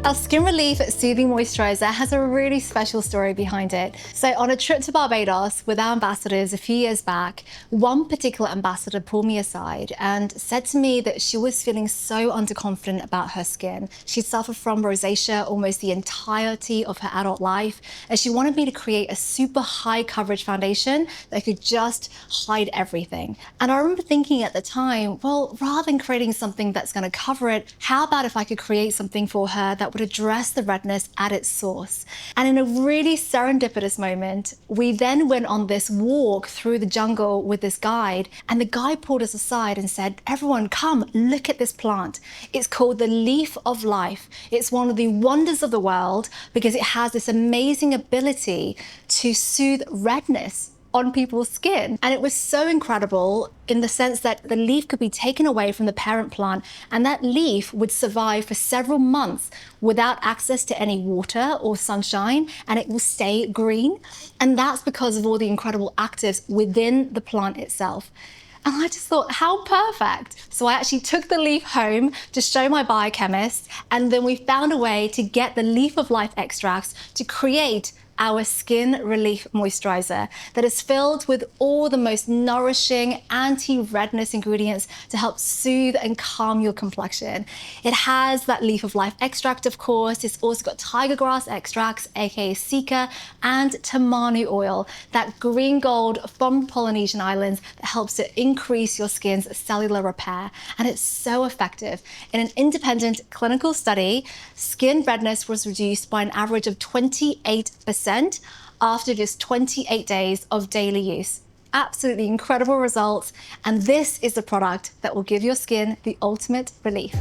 Our Skin Relief Soothing Moisturiser has a really special story behind it. So on a trip to Barbados with our ambassadors a few years back, one particular ambassador pulled me aside and said to me that she was feeling so underconfident about her skin. She suffered from rosacea almost the entirety of her adult life, and she wanted me to create a super high coverage foundation that could just hide everything. And I remember thinking at the time, well, rather than creating something that's going to cover it, how about if I could create something for her that would address the redness at its source? And in a really serendipitous moment, we then went on this walk through the jungle with this guide, and the guide pulled us aside and said, everyone, come look at this plant. It's called the leaf of life. It's one of the wonders of the world because it has this amazing ability to soothe redness on people's skin. And it was so incredible in the sense that the leaf could be taken away from the parent plant, and that leaf would survive for several months without access to any water or sunshine, and it will stay green. And that's because of all the incredible actives within the plant itself. And I just thought, how perfect. So I actually took the leaf home to show my biochemist, and then we found a way to get the leaf of life extracts to create our Skin Relief Moisturiser that is filled with all the most nourishing anti-redness ingredients to help soothe and calm your complexion. It has that leaf of life extract, of course. It's also got tiger grass extracts, aka Sika, and tamanu oil, that green gold from Polynesian islands that helps to increase your skin's cellular repair. And it's so effective. In an independent clinical study, skin redness was reduced by an average of 28% after just 28 days of daily use. Absolutely incredible results, and this is the product that will give your skin the ultimate relief.